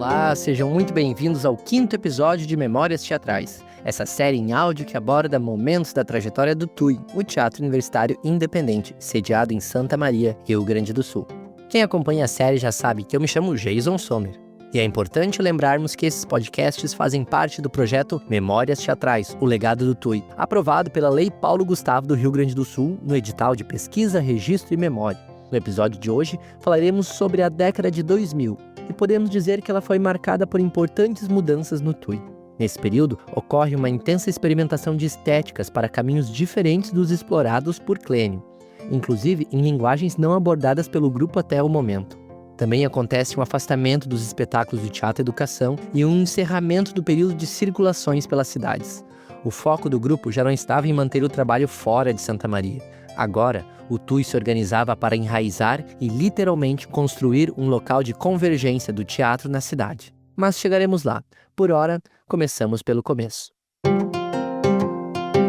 Olá, sejam muito bem-vindos ao 5º episódio de Memórias Teatrais, essa série em áudio que aborda momentos da trajetória do TUI, o Teatro Universitário Independente, sediado em Santa Maria, Rio Grande do Sul. Quem acompanha a série já sabe que eu me chamo Jason Sommer. E é importante lembrarmos que esses podcasts fazem parte do projeto Memórias Teatrais, o legado do TUI, aprovado pela Lei Paulo Gustavo do Rio Grande do Sul no edital de Pesquisa, Registro e Memória. No episódio de hoje, falaremos sobre a década de 2000 e podemos dizer que ela foi marcada por importantes mudanças no TUI. Nesse período, ocorre uma intensa experimentação de estéticas para caminhos diferentes dos explorados por Clênio, inclusive em linguagens não abordadas pelo grupo até o momento. Também acontece um afastamento dos espetáculos do Teatro Educação e um encerramento do período de circulações pelas cidades. O foco do grupo já não estava em manter o trabalho fora de Santa Maria. Agora, o TUI se organizava para enraizar e literalmente construir um local de convergência do teatro na cidade. Mas chegaremos lá. Por ora, começamos pelo começo.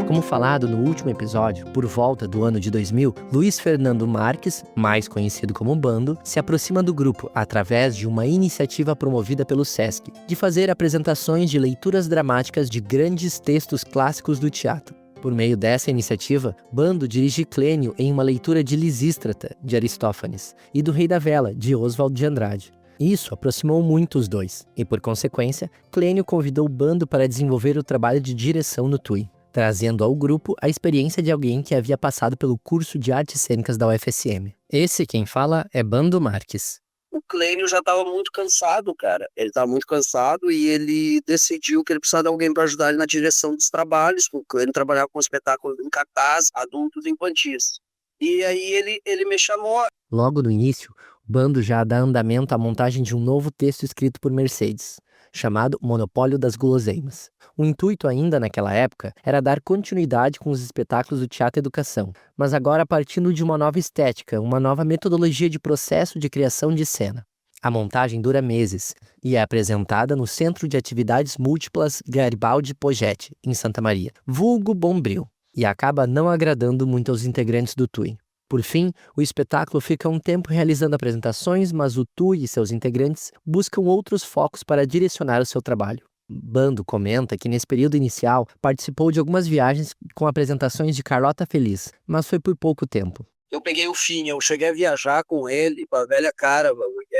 Como falado no último episódio, por volta do ano de 2000, Luiz Fernando Marques, mais conhecido como Bando, se aproxima do grupo através de uma iniciativa promovida pelo SESC, de fazer apresentações de leituras dramáticas de grandes textos clássicos do teatro. Por meio dessa iniciativa, Bando dirige Clênio em uma leitura de Lisístrata, de Aristófanes, e do Rei da Vela, de Oswald de Andrade. Isso aproximou muito os dois, e por consequência, Clênio convidou Bando para desenvolver o trabalho de direção no TUI, trazendo ao grupo a experiência de alguém que havia passado pelo curso de artes cênicas da UFSM. Esse quem fala é Bando Marques. O Clênio já estava muito cansado, cara. Ele estava muito cansado e ele decidiu que ele precisava de alguém para ajudar ele na direção dos trabalhos. O Clênio trabalhava com espetáculos em cartaz, adultos e infantis. E aí ele me chamou. Logo no início, o Bando já dá andamento à montagem de um novo texto escrito por Mercedes, chamado Monopólio das Guloseimas. O intuito ainda naquela época era dar continuidade com os espetáculos do Teatro Educação, mas agora partindo de uma nova estética, uma nova metodologia de processo de criação de cena. A montagem dura meses e é apresentada no Centro de Atividades Múltiplas Garibaldi Poggetti, em Santa Maria, vulgo Bombril, e acaba não agradando muito aos integrantes do TUI. Por fim, o espetáculo fica um tempo realizando apresentações, mas o TUI e seus integrantes buscam outros focos para direcionar o seu trabalho. Bando comenta que nesse período inicial participou de algumas viagens com apresentações de Carlota Feliz, mas foi por pouco tempo. Eu peguei o fim, eu cheguei a viajar com ele, com a velha cara,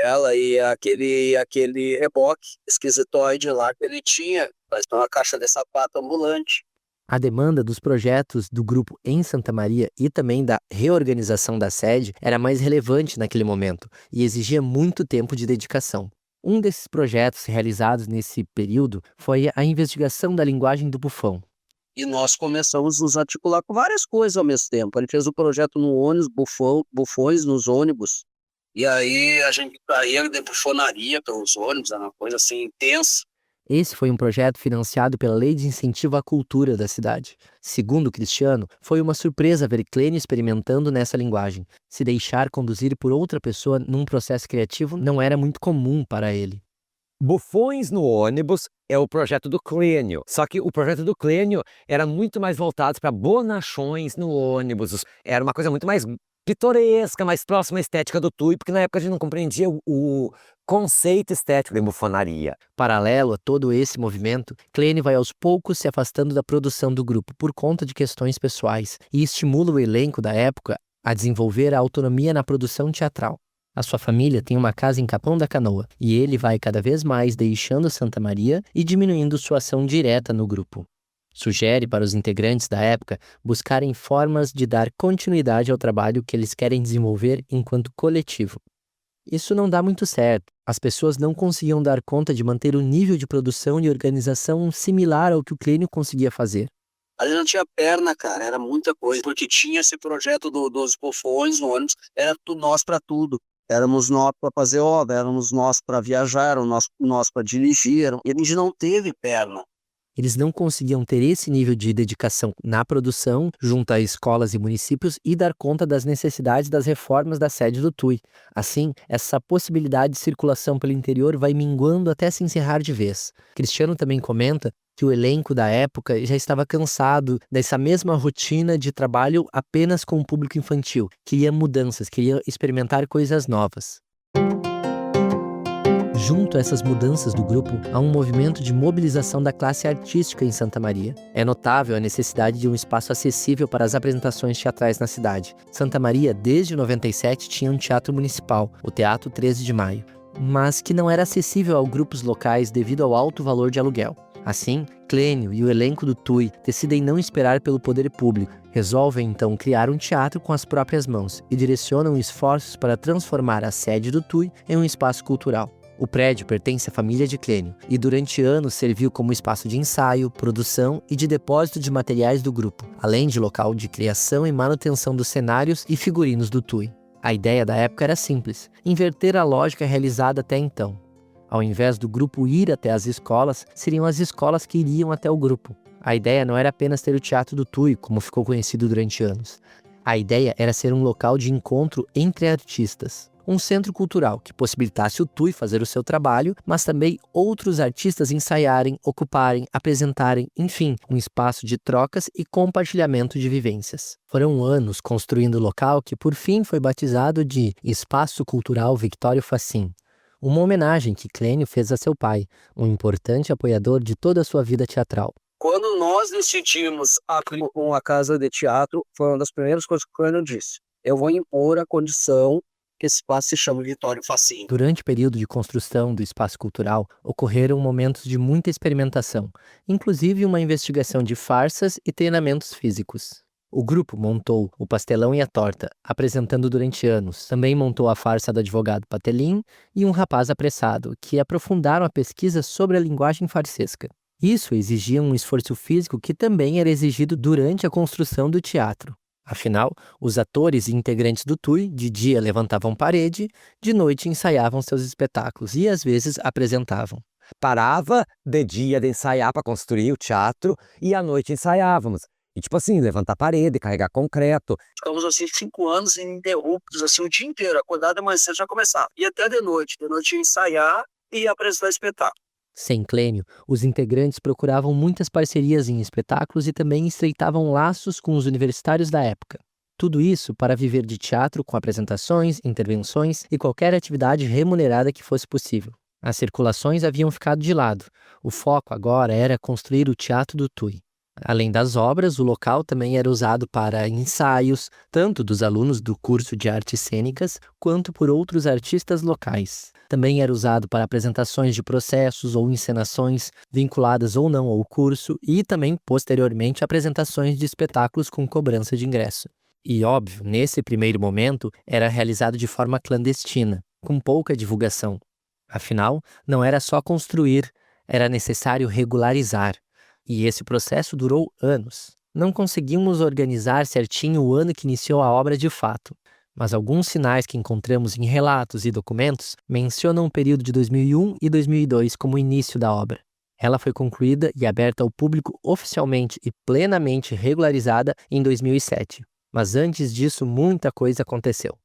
ela e aquele reboque esquisitoide lá que ele tinha, parece uma caixa de sapato ambulante. A demanda dos projetos do grupo em Santa Maria e também da reorganização da sede era mais relevante naquele momento e exigia muito tempo de dedicação. Um desses projetos realizados nesse período foi a investigação da linguagem do bufão. E nós começamos a nos articular com várias coisas ao mesmo tempo. A gente fez o projeto no ônibus, bufões nos ônibus. E aí a gente saía de bufonaria pelos ônibus, era uma coisa assim intensa. Esse foi um projeto financiado pela Lei de Incentivo à Cultura da cidade. Segundo Cristiano, foi uma surpresa ver Clênio experimentando nessa linguagem. Se deixar conduzir por outra pessoa num processo criativo não era muito comum para ele. Bufões no ônibus é o projeto do Clênio, só que o projeto do Clênio era muito mais voltado para bonachões no ônibus, era uma coisa muito mais pitoresca, mais próxima à estética do TUI, porque na época a gente não compreendia o conceito estético da bufonaria. Paralelo a todo esse movimento, Clênio vai aos poucos se afastando da produção do grupo por conta de questões pessoais e estimula o elenco da época a desenvolver a autonomia na produção teatral. A sua família tem uma casa em Capão da Canoa e ele vai cada vez mais deixando Santa Maria e diminuindo sua ação direta no grupo. Sugere para os integrantes da época buscarem formas de dar continuidade ao trabalho que eles querem desenvolver enquanto coletivo. Isso não dá muito certo. As pessoas não conseguiam dar conta de manter o nível de produção e organização similar ao que o Clênio conseguia fazer. A gente não tinha perna, cara, era muita coisa, porque tinha esse projeto dos bufões no ônibus, era nós para tudo. Éramos nós para fazer obra, éramos nós para viajar, éramos nós para dirigir, e a gente não teve perna. Eles não conseguiam ter esse nível de dedicação na produção, junto a escolas e municípios, e dar conta das necessidades das reformas da sede do TUI. Assim, essa possibilidade de circulação pelo interior vai minguando até se encerrar de vez. Cristiano também comenta que o elenco da época já estava cansado dessa mesma rotina de trabalho apenas com o público infantil. Queria mudanças, queria experimentar coisas novas. Junto a essas mudanças do grupo, há um movimento de mobilização da classe artística em Santa Maria. É notável a necessidade de um espaço acessível para as apresentações teatrais na cidade. Santa Maria, desde 97, tinha um teatro municipal, o Teatro 13 de Maio, mas que não era acessível a grupos locais devido ao alto valor de aluguel. Assim, Clênio e o elenco do TUI decidem não esperar pelo poder público. Resolvem então criar um teatro com as próprias mãos e direcionam esforços para transformar a sede do TUI em um espaço cultural. O prédio pertence à família de Clênio e durante anos serviu como espaço de ensaio, produção e de depósito de materiais do grupo, além de local de criação e manutenção dos cenários e figurinos do TUI. A ideia da época era simples: inverter a lógica realizada até então. Ao invés do grupo ir até as escolas, seriam as escolas que iriam até o grupo. A ideia não era apenas ter o Teatro do TUI, como ficou conhecido durante anos. A ideia era ser um local de encontro entre artistas. Um centro cultural que possibilitasse o TUI fazer o seu trabalho, mas também outros artistas ensaiarem, ocuparem, apresentarem, enfim, um espaço de trocas e compartilhamento de vivências. Foram anos construindo o local que por fim foi batizado de Espaço Cultural Victório Fachin, uma homenagem que Clênio fez a seu pai, um importante apoiador de toda a sua vida teatral. Quando nós decidimos abrir uma casa de teatro, foi uma das primeiras coisas que o Clênio disse: eu vou impor a condição que esse espaço se chama Victório Fachin. Durante o período de construção do espaço cultural, ocorreram momentos de muita experimentação, inclusive uma investigação de farsas e treinamentos físicos. O grupo montou o Pastelão e a Torta, apresentando durante anos. Também montou a farsa do advogado Patelim e um rapaz apressado, que aprofundaram a pesquisa sobre a linguagem farsesca. Isso exigia um esforço físico que também era exigido durante a construção do teatro. Afinal, os atores e integrantes do TUI de dia levantavam parede, de noite ensaiavam seus espetáculos e às vezes apresentavam. Parava de dia de ensaiar para construir o teatro e à noite ensaiávamos. E tipo assim, levantar parede, carregar concreto. Ficamos assim 5 anos ininterruptos, assim o dia inteiro, acordado de manhã cedo já começava. E até de noite ia ensaiar e apresentar espetáculo. Sem Clênio, os integrantes procuravam muitas parcerias em espetáculos e também estreitavam laços com os universitários da época. Tudo isso para viver de teatro com apresentações, intervenções e qualquer atividade remunerada que fosse possível. As circulações haviam ficado de lado. O foco agora era construir o Teatro do TUI. Além das obras, o local também era usado para ensaios, tanto dos alunos do curso de artes cênicas, quanto por outros artistas locais. Também era usado para apresentações de processos ou encenações vinculadas ou não ao curso e também, posteriormente, apresentações de espetáculos com cobrança de ingresso. E, óbvio, nesse primeiro momento, era realizado de forma clandestina, com pouca divulgação. Afinal, não era só construir, era necessário regularizar. E esse processo durou anos. Não conseguimos organizar certinho o ano que iniciou a obra de fato, mas alguns sinais que encontramos em relatos e documentos mencionam o período de 2001 e 2002 como o início da obra. Ela foi concluída e aberta ao público oficialmente e plenamente regularizada em 2007. Mas antes disso, muita coisa aconteceu.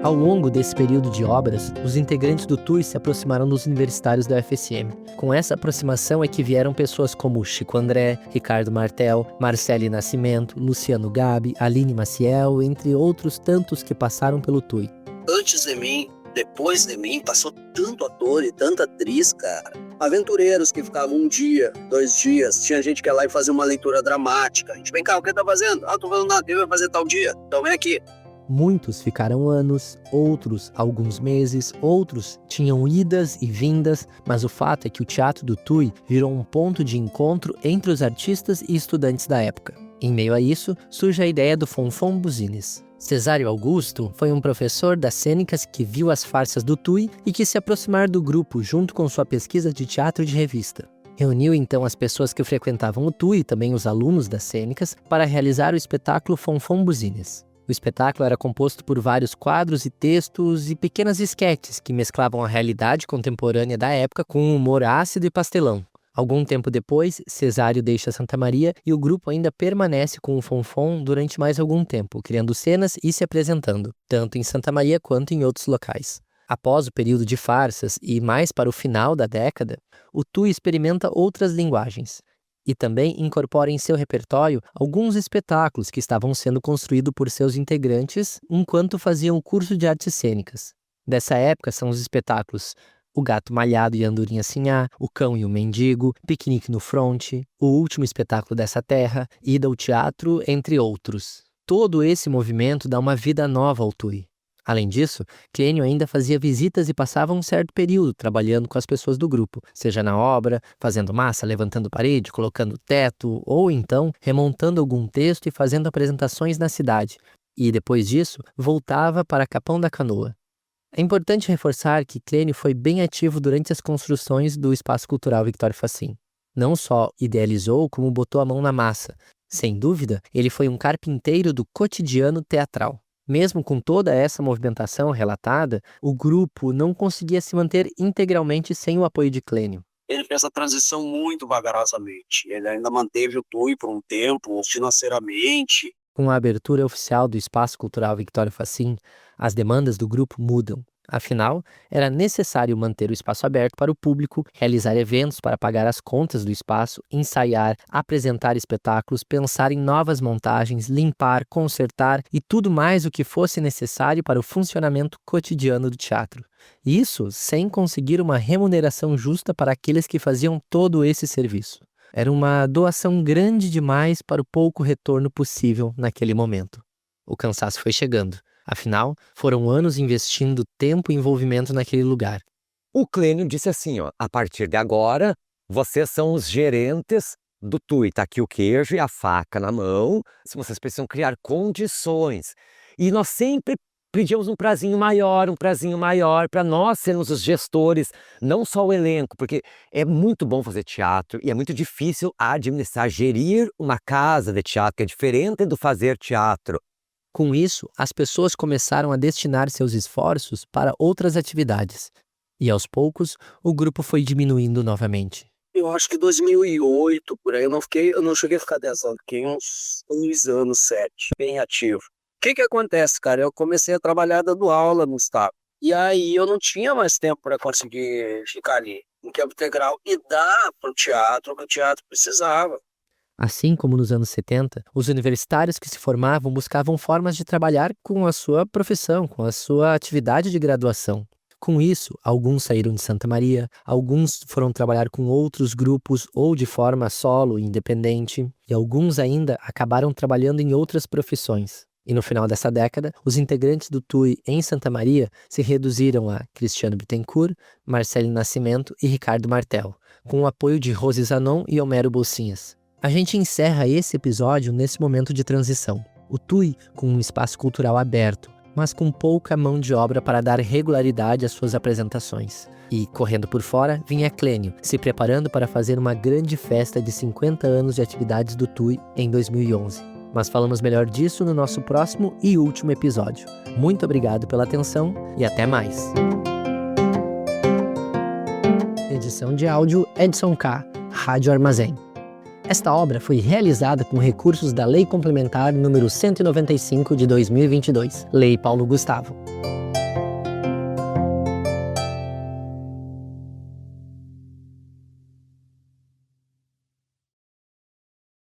Ao longo desse período de obras, os integrantes do TUI se aproximaram dos universitários da UFSM. Com essa aproximação é que vieram pessoas como Chico André, Ricardo Martel, Marcele Nascimento, Luciano Gabi, Aline Maciel, entre outros tantos que passaram pelo TUI. Antes de mim, depois de mim, passou tanto ator e tanta atriz, cara. Aventureiros que ficavam 1 dia, 2 dias. Tinha gente que ia lá e fazia uma leitura dramática. A gente, vem cá, o que tá fazendo? Tô fazendo nada, ele vai fazer tal dia. Então vem aqui. Muitos ficaram anos, outros alguns meses, outros tinham idas e vindas, mas o fato é que o Teatro do TUI virou um ponto de encontro entre os artistas e estudantes da época. Em meio a isso, surge a ideia do Fonfon Buzines. Cesário Augusto foi um professor das cênicas que viu as farsas do TUI e quis se aproximar do grupo junto com sua pesquisa de teatro de revista. Reuniu então as pessoas que frequentavam o TUI e também os alunos das cênicas para realizar o espetáculo Fonfon Buzines. O espetáculo era composto por vários quadros e textos e pequenas esquetes que mesclavam a realidade contemporânea da época com um humor ácido e pastelão. Algum tempo depois, Cesário deixa Santa Maria e o grupo ainda permanece com o Fonfon durante mais algum tempo, criando cenas e se apresentando, tanto em Santa Maria quanto em outros locais. Após o período de farsas e mais para o final da década, o TUI experimenta outras linguagens. E também incorpora em seu repertório alguns espetáculos que estavam sendo construídos por seus integrantes enquanto faziam o curso de artes cênicas. Dessa época são os espetáculos O Gato Malhado e a Andorinha Sinhá, O Cão e o Mendigo, Piquenique no Fronte, O Último Espetáculo dessa Terra, Ida ao Teatro, entre outros. Todo esse movimento dá uma vida nova ao TUI. Além disso, Clênio ainda fazia visitas e passava um certo período trabalhando com as pessoas do grupo, seja na obra, fazendo massa, levantando parede, colocando teto, ou então remontando algum texto e fazendo apresentações na cidade. E depois disso, voltava para Capão da Canoa. É importante reforçar que Clênio foi bem ativo durante as construções do Espaço Cultural Victor Fachin. Não só idealizou, como botou a mão na massa. Sem dúvida, ele foi um carpinteiro do cotidiano teatral. Mesmo com toda essa movimentação relatada, o grupo não conseguia se manter integralmente sem o apoio de Clênio. Ele fez a transição muito vagarosamente. Ele ainda manteve o TUI por um tempo, financeiramente. Com a abertura oficial do Espaço Cultural Victor Fachin, as demandas do grupo mudam. Afinal, era necessário manter o espaço aberto para o público, realizar eventos para pagar as contas do espaço, ensaiar, apresentar espetáculos, pensar em novas montagens, limpar, consertar e tudo mais o que fosse necessário para o funcionamento cotidiano do teatro. Isso sem conseguir uma remuneração justa para aqueles que faziam todo esse serviço. Era uma doação grande demais para o pouco retorno possível naquele momento. O cansaço foi chegando. Afinal, foram anos investindo tempo e envolvimento naquele lugar. O Clênio disse assim, ó, a partir de agora, vocês são os gerentes do TUI. Tá aqui o queijo e a faca na mão. Se vocês precisam criar condições. E nós sempre pedíamos um prazinho maior para nós sermos os gestores, não só o elenco, porque é muito bom fazer teatro e é muito difícil administrar, gerir uma casa de teatro, que é diferente do fazer teatro. Com isso, as pessoas começaram a destinar seus esforços para outras atividades. E aos poucos, o grupo foi diminuindo novamente. Eu acho que 2008, por aí, eu não cheguei a ficar 10 anos, fiquei uns 2 anos, 7, bem ativo. O que acontece, cara? Eu comecei a trabalhar dando aula no estado. E aí eu não tinha mais tempo para conseguir ficar ali em tempo integral e dar para o teatro o que o teatro precisava. Assim como nos anos 70, os universitários que se formavam buscavam formas de trabalhar com a sua profissão, com a sua atividade de graduação. Com isso, alguns saíram de Santa Maria, alguns foram trabalhar com outros grupos ou de forma solo, independente, e alguns ainda acabaram trabalhando em outras profissões. E no final dessa década, os integrantes do TUI em Santa Maria se reduziram a Cristiano Bittencourt, Marcelo Nascimento e Ricardo Martel, com o apoio de Rose Zanon e Homero Bolsinhas. A gente encerra esse episódio nesse momento de transição. O TUI com um espaço cultural aberto, mas com pouca mão de obra para dar regularidade às suas apresentações. E, correndo por fora, vinha Clênio, se preparando para fazer uma grande festa de 50 anos de atividades do TUI em 2011. Mas falamos melhor disso no nosso próximo e último episódio. Muito obrigado pela atenção e até mais. Edição de áudio Edson K, Rádio Armazém. Esta obra foi realizada com recursos da Lei Complementar número 195 de 2022, Lei Paulo Gustavo.